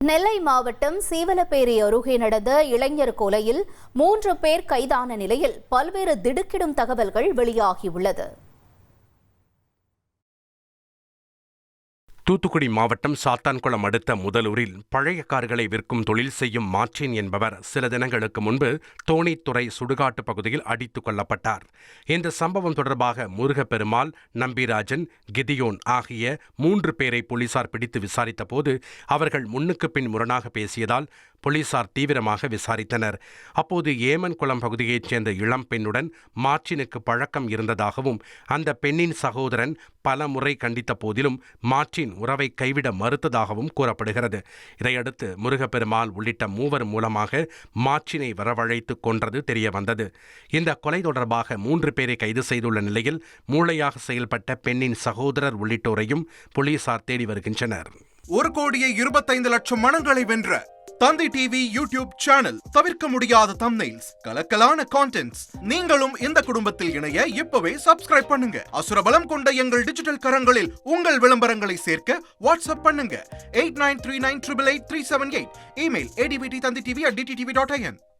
நெல்லை மாவட்டம் சீவலப்பேரி அருகே நடந்த இளைஞர் கொலையில் 3 பேர் கைதான நிலையில் பல்வேறு திடுக்கிடும் தகவல்கள் வெளியாகியுள்ளது. தூத்துக்குடி மாவட்டம் சாத்தான்குளம் அடுத்த முதலூரில் பழைய கார்களை விற்கும் தொழில் செய்யும் மார்ட்டின் என்பவர் சில தினங்களுக்கு முன்பு தோணித்துறை சுடுகாட்டு பகுதியில் அடித்துக் கொல்லப்பட்டார். இந்த சம்பவம் தொடர்பாக முருகப்பெருமாள், நம்பிராஜன், கிதியோன் ஆகிய 3 பேரை போலீசார் பிடித்து விசாரித்த போது அவர்கள் முன்னுக்கு பின் முரணாக பேசியதால் போலீசார் தீவிரமாக விசாரித்தனர். அப்போது ஏமன்குளம் பகுதியைச் சேர்ந்த இளம் பெண்ணுடன் மார்ட்டினுக்கு பழக்கம் இருந்ததாகவும் அந்த பெண்ணின் சகோதரன் பல முறை கண்டித்த போதிலும் மார்ட்டின் உறவை கைவிட மறுத்ததாகவும் கூறப்படுகிறது. இதையடுத்து முருகப்பெருமாள் உள்ளிட்ட 3 மூலமாக மார்ட்டினை வரவழைத்து கொன்றது தெரியவந்தது. இந்த கொலை தொடர்பாக 3 பேரை கைது செய்துள்ள நிலையில் மூளையாக செயல்பட்ட பெண்ணின் சகோதரர் உள்ளிட்டோரையும் போலீசார் தேடி வருகின்றனர். 1,25,00,000 மனங்களை வென்ற தந்தி டிவி யூடியூப் சேனல். தவிர்க்க முடியாத தம்ப்நெயில்ஸ், கலக்கலான கான்டென்ட்ஸ். நீங்களும் இந்த குடும்பத்தில் இணைய இப்பவே சப்ஸ்கிரைப் பண்ணுங்க. அசுரபலம் கொண்ட எங்கள் டிஜிட்டல் கரங்களில் உங்கள் விளம்பரங்களை சேர்க்க வாட்ஸ்அப் பண்ணுங்க. 8939888378. Email advtthanditv@dttv.in.